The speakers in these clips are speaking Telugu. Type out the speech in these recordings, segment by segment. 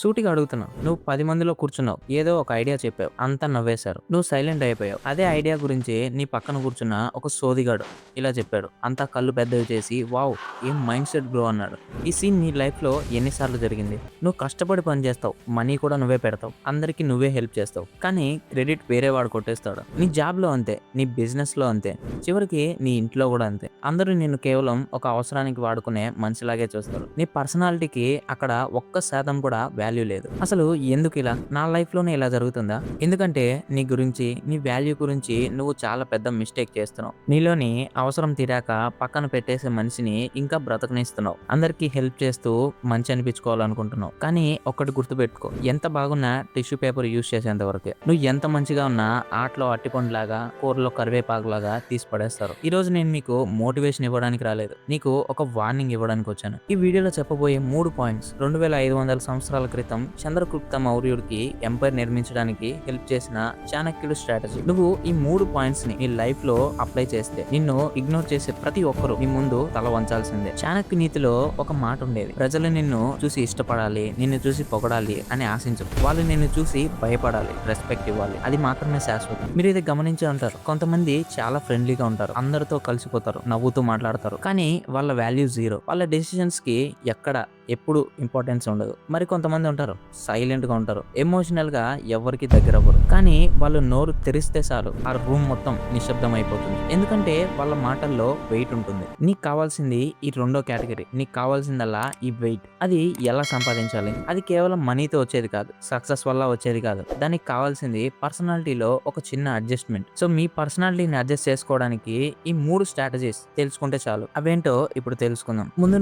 సూటిగా అడుగుతున్నా. నువ్వు 10 మందిలో కూర్చున్నావు. ఏదో ఒక ఐడియా చెప్పావు. అంతా నవ్వేశారు. నువ్వు సైలెంట్ అయిపోయావు. అదే ఐడియా గురించి నీ పక్కన కూర్చున్న ఒక సోదిగాడు ఇలా చెప్పాడు. అంతా కళ్ళు పెద్దవి చేసి వావ్! ఏం మైండ్ సెట్ బ్రో అన్నాడు. ఈ సీన్ నీ లైఫ్‌లో ఎన్ని సార్లు జరిగింది? నువ్వు కష్టపడి పని చేస్తావు. మనీ కూడా నువ్వే పెడతావు. అందరికి నువ్వే హెల్ప్ చేస్తావు. కానీ క్రెడిట్ వేరే వాడు కొట్టేస్తాడు. నీ జాబ్‌లో అంతే. నీ బిజినెస్‌లో అంతే. చివరికి నీ ఇంట్లో కూడా అంతే. అందరూ నిన్ను కేవలం ఒక అవసరానికి వాడుకునే మనిషిలాగే చూస్తారు. నీ పర్సనాలిటీకి అక్కడ ఒక్క శాతం కూడా వాల్యూ లేదు. అసలు ఎందుకిలా? నా లైఫ్‌లోనే ఇలా జరుగుతుందా? ఎందుకంటే నీ గురించి, నీ వాల్యూ గురించి నువ్వు చాలా పెద్ద మిస్టేక్ చేస్తున్నావు. నీలోని అవసరం తీరాక పక్కన పెట్టేసే మనిషిని ఇంకా బ్రతకనిస్తున్నావు. అందరికీ హెల్ప్ చేస్తూ మంచి అనిపించుకోవాలనుకుంటున్నావు. కానీ ఒక్కటి గుర్తుపెట్టుకో. ఎంత బాగున్నా టిష్యూ పేపర్ యూజ్ చేసేంత వరకే. నువ్వు ఎంత మంచిగా ఉన్నా ఆటలో అట్టిపండులాగా, కూరలో కరివేపాకులాగా తీసి పడేస్తారు. ఈరోజు నేను మీకు మోటివేషన్ ఇవ్వడానికి రాలేదు. నీకు ఒక వార్నింగ్ ఇవ్వడానికి వచ్చాను. ఈ వీడియోలో చెప్పబోయే 3 పాయింట్స్ 2500 సంవత్సరాల క్రితం చంద్రగుప్త మౌర్యుడికి ఎంపైర్ నిర్మించడానికి హెల్ప్ చేసిన చాణక్యుడి స్ట్రాటజీ. నువ్వు ఈ 3 పాయింట్స్ ని నీ లైఫ్ లో అప్లై చేస్తే నిన్ను ఇగ్నోర్ చేసే ప్రతి ఒక్కరూ నీ ముందు తల వంచాల్సిందే. చాణక్య నీతిలో ఒక మాట ఉండేది. ప్రజలు నిన్ను చూసి ఇష్టపడాలి, నిన్ను చూసి పొగడాలి అని ఆశించరు. వాళ్ళు నిన్ను చూసి భయపడాలి, రెస్పెక్ట్ ఇవ్వాలి. అది మాత్రమే శాశ్వతం. మీరు ఇది గమనించి ఉంటారు. కొంతమంది చాలా ఫ్రెండ్లీగా ఉంటారు, అందరితో కలిసిపోతారు, నవ్వుతూ మాట్లాడతారు. కానీ వాళ్ళ వాల్యూ జీరో. వాళ్ళ డెసిషన్స్ కి ఎక్కడ ఎప్పుడు ఇంపార్టెన్స్ ఉండదు. మరి కొంతమంది ఉంటారు, సైలెంట్ గా ఉంటారు, ఎమోషనల్ గా ఎవరికి దగ్గర అవ్వరు. కానీ వాళ్ళు నోరు తెరిస్తే చాలు ఆ రూమ్ మొత్తం నిశ్శబ్దం అయిపోతుంది. ఎందుకంటే వాళ్ళ మాటల్లో వెయిట్ ఉంటుంది. నీకు కావాల్సింది ఈ రెండో కేటగిరీ. నీకు కావాల్సిందల్లా ఈ వెయిట్. అది ఎలా సంపాదించాలి? అది కేవలం మనీతో వచ్చేది కాదు, సక్సెస్ వల్ల వచ్చేది కాదు. దానికి కావాల్సింది పర్సనాలిటీలో ఒక చిన్న అడ్జస్ట్మెంట్. సో మీ పర్సనాలిటీని అడ్జస్ట్ చేసుకోవడానికి ఈ 3 స్ట్రాటజీస్ తెలుసుకుంటే చాలు. అవేంటో ఇప్పుడు తెలుసుకుందాం. ముందు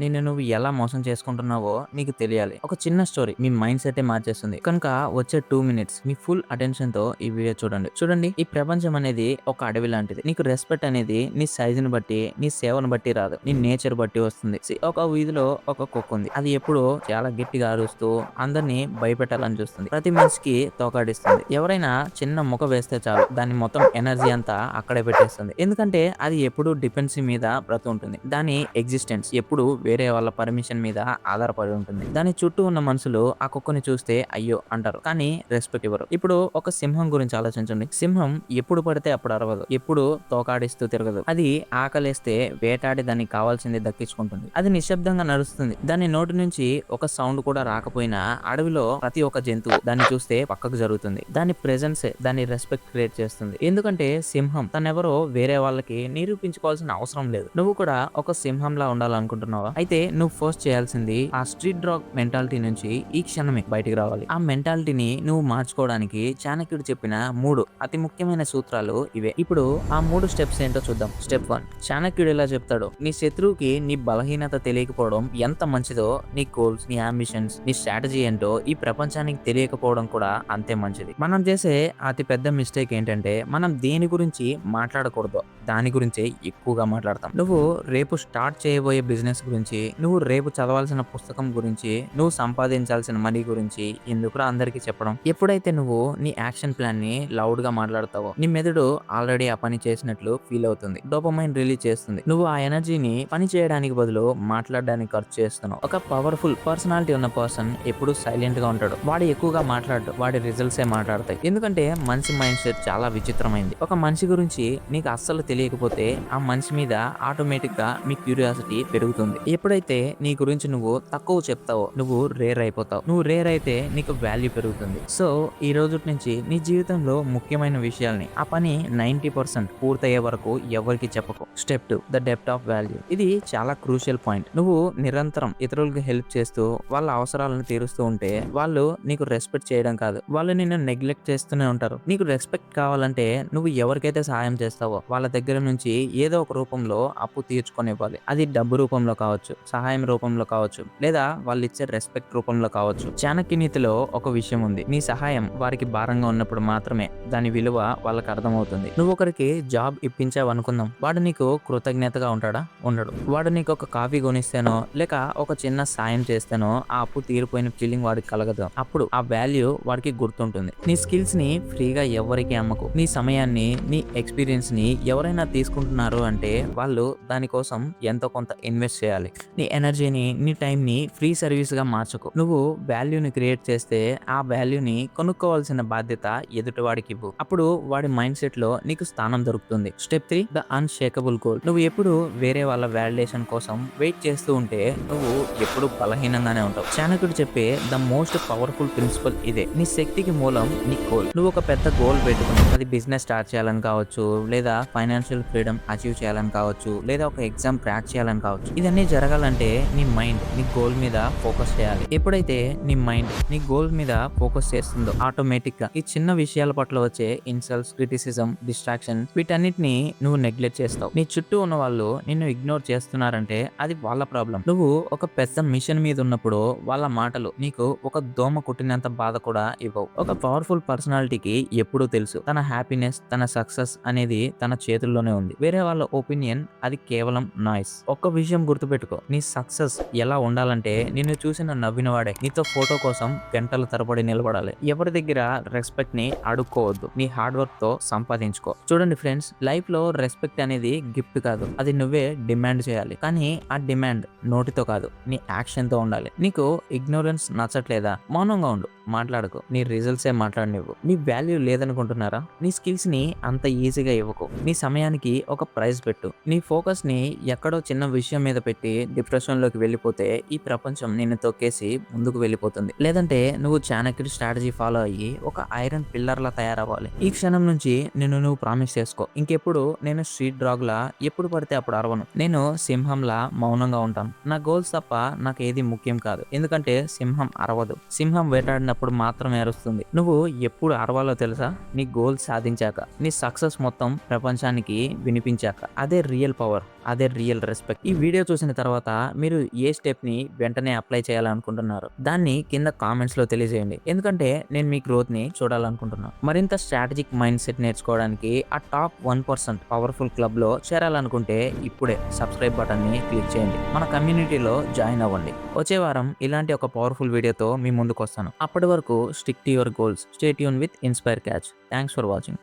నిన్ను నువ్వు ఎలా మోసం చేసుకుంటున్నావో నీకు తెలియాలి. ఒక చిన్న స్టోరీ మీ మైండ్ సెట్ మార్చేస్తుంది. కనుక వచ్చే 2 మినిట్స్ మీ ఫుల్ అటెన్షన్ తో ఈ వీడియో చూడండి. ఈ ప్రపంచం అనేది ఒక అడవి లాంటిది. నీకు రెస్పెక్ట్ అనేది నీ సైజుని బట్టి, నీ సేవను బట్టి రాదు, నీ నేచర్ బట్టి వస్తుంది. ఒక వీధిలో ఒక కుక్క ఉంది. అది ఎప్పుడు చాలా గట్టిగా అరుస్తూ అందరినీ భయపెట్టాలని చూస్తుంది. ప్రతి మనిషికి తోకాడిస్తుంది. ఎవరైనా చిన్న ముఖ వేస్తే చాలు దాని మొత్తం ఎనర్జీ అంతా అక్కడే పెట్టేస్తుంది. ఎందుకంటే అది ఎప్పుడు డిపెండెన్సీ మీద బ్రతుంటుంది. దాని ఎగ్జిస్టెన్స్ ఎప్పుడు వేరే వాళ్ళ పర్మిషన్ మీద ఆధారపడి ఉంటుంది. దాని చుట్టూ ఉన్న మనుషులు ఆ కుక్కని చూస్తే అయ్యో అంటారు, కానీ రెస్పెక్ట్ ఇవ్వరు. ఇప్పుడు ఒక సింహం గురించి ఆలోచించండి. సింహం ఎప్పుడు పడితే అప్పుడు అరవదు, ఎప్పుడు తోకాడిస్తూ తిరగదు. అది ఆకలేస్తే వేటాడి దానికి కావాల్సింది దక్కించుకుంటుంది. అది నిశ్శబ్దంగా నడుస్తుంది. దాని నోటి నుంచి ఒక సౌండ్ కూడా రాకపోయినా అడవిలో ప్రతి ఒక్క జంతువు దాన్ని చూస్తే పక్కకు జరుగుతుంది. దాని ప్రెజెన్సే దాని రెస్పెక్ట్ క్రియేట్ చేస్తుంది. ఎందుకంటే సింహం తనెవరో వేరే వాళ్ళకి నిరూపించుకోవాల్సిన అవసరం లేదు. నువ్వు కూడా ఒక సింహంలా ఉండాలనుకుంటున్నావా? అయితే నువ్వు ఫస్ట్ చేయాల్సింది ఆ స్ట్రీట్ డాగ్ మెంటాలిటీ నుంచి ఈ క్షణమే బయటికి రావాలి. ఆ మెంటాలిటీని నువ్వు మార్చుకోవడానికి చాణక్యుడు చెప్పిన 3 అతి ముఖ్యమైన సూత్రాలు ఇవే. ఇప్పుడు ఆ 3 స్టెప్స్ ఏంటో చూద్దాం. స్టెప్ 1, చాణక్యుడు ఇలా చెప్తాడు. నీ శత్రువుకి నీ బలహీనత తెలియకపోవడం ఎంత మంచిదో, నీ గోల్స్, నీ అంబిషన్స్, నీ స్ట్రాటజీ ఏంటో ఈ ప్రపంచానికి తెలియకపోవడం కూడా అంతే మంచిది. మనం చేసే అతి పెద్ద మిస్టేక్ ఏంటంటే మనం దేని గురించి మాట్లాడకూడదు దాని గురించే ఎక్కువగా మాట్లాడతాం. నువ్వు రేపు స్టార్ట్ చేయబోయే బిజినెస్ గురించి, నువ్వు రేపు చదవాల్సిన పుస్తకం గురించి, నువ్వు సంపాదించాల్సిన మనీ గురించి ఎందుకురా అందరికీ చెప్పడం? ఎప్పుడైతే నువ్వు నీ యాక్షన్ ప్లాన్ ని లౌడ్ గా మాట్లాడతావో నీ మెదడు ఆల్రెడీ ఆ పని చేసినట్లు ఫీల్ అవుతుంది. డోపమైన్ రిలీజ్ చేస్తుంది. నువ్వు ఆ ఎనర్జీని పని చేయడానికి బదులు మాట్లాడడానికి ఖర్చు చేస్తున్నావు. ఒక పవర్ఫుల్ పర్సనాలిటీ ఉన్న పర్సన్ ఎప్పుడు సైలెంట్ గా ఉంటాడు. వాడు ఎక్కువగా మాట్లాడు, వాడి రిజల్ట్స్ మాట్లాడతాయి. ఎందుకంటే మనిషి మైండ్ సెట్ చాలా విచిత్రమైంది. ఒక మనిషి గురించి నీకు అస్సలు తెలియకపోతే ఆ మనిషి మీద ఆటోమేటిక్ గా మీ క్యూరియాసిటీ పెరుగుతుంది. ఎప్పుడైతే నీ గురించి నువ్వు తక్కువ చెప్తావో నువ్వు రేర్ అయిపోతావు. నువ్వు రేర్ అయితే నీకు వాల్యూ పెరుగుతుంది. సో ఈ రోజు నుంచి నీ జీవితంలో ముఖ్యమైన విషయాల్ని ఆ పని 90% పూర్తయ్యే వరకు ఎవరికి చెప్పకు. Step 2, the depth of value. ఇది చాలా క్రూషియల్ పాయింట్. నువ్వు నిరంతరం ఇతరులకు హెల్ప్ చేస్తూ వాళ్ళ అవసరాలను తీరుస్తూ ఉంటే వాళ్ళు నీకు రెస్పెక్ట్ చేయడం కాదు, వాళ్ళు నిన్ను నెగ్లెక్ట్ చేస్తూనే ఉంటారు. నీకు రెస్పెక్ట్ కావాలంటే నువ్వు ఎవరికైతే సహాయం చేస్తావో వాళ్ళ దగ్గర నుంచి ఏదో ఒక రూపంలో అప్పు తీర్చుకొనివ్వాలి. అది డబ్బు రూపంలో కావచ్చు, సహాయం రూపంలో కావచ్చు, లేదా వాళ్ళు ఇచ్చే రెస్పెక్ట్ రూపంలో కావచ్చు. చాణక్య నీతిలో ఒక విషయం ఉంది. నీ సహాయం వారికి భారంగా ఉన్నప్పుడు మాత్రమే దాని విలువ వాళ్ళకి అర్థమవుతుంది. నువ్వు ఒకరికి జాబ్ ఇప్పించావు అనుకుందాం. వాడు నీకు కృతజ్ఞతగా ఉంటాడా? ఉండడు. వాడు నీకు ఒక కాఫీ కొనిస్తేనో లేక ఒక చిన్న సాయం చేస్తేనో ఆ అప్పు తీరిపోయిన ఫీలింగ్ వాడికి కలగదు. అప్పుడు ఆ వాల్యూ వాడికి గుర్తుంటుంది. నీ స్కిల్స్ ని ఫ్రీగా ఎవరికి అమ్మకు. నీ సమయాన్ని, నీ ఎక్స్పీరియన్స్ ని ఎవరైనా తీసుకుంటున్నారు అంటే వాళ్ళు దానికోసం ఎంతో కొంత ఇన్వెస్ట్ చేయాలి. నీ ఎనర్జీని, నీ టైంని ఫ్రీ సర్వీస్గా మార్చకు. నువ్వు వాల్యూని క్రియేట్ చేస్తే ఆ వాల్యూని కొనుక్కోవాల్సిన బాధ్యత ఎదుటివాడికి ఇవ్వు. అప్పుడు వాడి మైండ్ సెట్ లో నీకు స్థానం దొరుకుతుంది. Step 3, the unshakeable goal. నువ్వు ఎప్పుడు వేరే వాళ్ళ వాలిడేషన్ కోసం వెయిట్ చేస్తూ ఉంటే నువ్వు ఎప్పుడు బలహీనంగానే ఉంటావు. చాణక్యుడు చెప్పే ద మోస్ట్ పవర్ఫుల్ ప్రిన్సిపల్ ఇదే. నీ శక్తికి మూలం నీ గోల్. నువ్వు ఒక పెద్ద గోల్ పెట్టుకుని అది బిజినెస్ స్టార్ట్ చేయాలని కావచ్చు, లేదా ఫైనాన్షియల్ ఫ్రీడమ్ అచీవ్ చేయాలని కావచ్చు, లేదా ఒక ఎగ్జామ్ క్రాక్ చేయాలని కావచ్చు. ఇదన్నీ జరగాలంటే నీ మైండ్ నీ గోల్ మీద ఫోకస్ చేయాలి. ఎప్పుడైతే నీ మైండ్ నీ గోల్ మీద ఫోకస్ చేస్తుందో ఆటోమేటిక్ గా ఈ చిన్న విషయాల పట్ల వచ్చే ఇన్సల్ట్స్, క్రిటిసిజం, డిస్ట్రాక్షన్ వీటన్నిటిని నువ్వు నెగ్లెక్ట్ చేస్తావు. నీ చుట్టూ ఉన్న వాళ్ళు నిన్ను ఇగ్నోర్ చేస్తున్నారంటే అది వాళ్ళ ప్రాబ్లం. నువ్వు ఒక పెద్ద మిషన్ మీద ఉన్నప్పుడు వాళ్ళ మాటలు నీకు ఒక దోమ కుట్టినంత బాధ కూడా ఇవ్వవు. ఒక పవర్ఫుల్ పర్సనాలిటీకి ఎప్పుడూ తెలుసు తన హ్యాపీనెస్, తన సక్సెస్ అనేది తన చేతుల్లోనే ఉంది. వేరే వాళ్ళ ఒపీనియన్ అది కేవలం నాయిస్. ఒక్క విషయం గుర్తుపెట్టుకో, నీ సక్సెస్ ఎలా ఉండాలంటే నిన్ను చూసిన నవ్వినవాడే నీతో ఫోటో కోసం గంటల తరబడి నిలబడాలి. ఎవరి దగ్గర రెస్పెక్ట్ ని అడుక్కోవద్దు, నీ హార్డ్ వర్క్ తో సంపాదించుకో. చూడండి ఫ్రెండ్స్, లైఫ్ లో రెస్పెక్ట్ అనేది గిఫ్ట్ కాదు, అది నువ్వే డిమాండ్ చేయాలి. కానీ ఆ డిమాండ్ నోటితో కాదు, నీ యాక్షన్ తో ఉండాలి. నీకు ఇగ్నోరెన్స్ నచ్చట్లేదా? మౌనంగా ఉండు, మాట్లాడకు. నీ రిజల్ట్సే మాట్లాడనివ్వు. నీ వాల్యూ లేదనుకుంటున్నారా? నీ స్కిల్స్ ని అంత ఈజీగా ఇవ్వకు. నీ సమయానికి ఒక ప్రైజ్ పెట్టు. నీ ఫోకస్ ని ఎక్కడో చిన్న విషయం మీద పెట్టి డిప్రెషన్ లోకి వెళ్ళిపోతే ఈ ప్రపంచం నిన్ను తొక్కేసి ముందుకు వెళ్ళిపోతుంది. లేదంటే నువ్వు చాణక్యుడి స్ట్రాటజీ ఫాలో అయ్యి ఒక ఐరన్ పిల్లర్ లా తయారవ్వాలి. ఈ క్షణం నుంచి నిన్ను నువ్వు ప్రామిస్ చేసుకో, ఇంకెప్పుడు నేను స్ట్రీట్ డాగ్ లా ఎప్పుడు పడితే అప్పుడు అరవను. నేను సింహంలా మౌనంగా ఉంటాను. నా గోల్స్ తప్ప నాకు ఏది ముఖ్యం కాదు. ఎందుకంటే సింహం అరవదు, సింహం వేటాడినప్పుడు మాత్రమే అరుస్తుంది. నువ్వు ఎప్పుడు అరవాలో తెలుసా? నీ గోల్ సాధించాక, నీ సక్సెస్ మొత్తం ప్రపంచానికి వినిపించాక. అదే రియల్ పవర్, అదే రియల్ రెస్పెక్ట్. ఈ వీడియో చూసిన తర్వాత మీరు ఏ స్టెప్ ని వెంటనే అప్లై చేయాలనుకుంటున్నారు దాన్ని కింద కామెంట్స్ లో తెలియజేయండి. ఎందుకంటే నేను మీ గ్రోత్ ని చూడాలనుకుంటున్నాను. మరింత స్ట్రాటజిక్ మైండ్ సెట్ నేర్చుకోవడానికి ఆ టాప్ 1% పవర్ఫుల్ క్లబ్ లో చేరాలనుకుంటే ఇప్పుడే సబ్స్క్రైబ్ బటన్ ని క్లిక్ చేయండి. మన కమ్యూనిటీలో జాయిన్ అవ్వండి. వచ్చే వారం ఇలాంటి ఒక పవర్ఫుల్ వీడియోతో మీ ముందుకు వస్తాను. అప్పటి వరకు stick to your goals. Stay tune with inspire catch. Thanks for watching.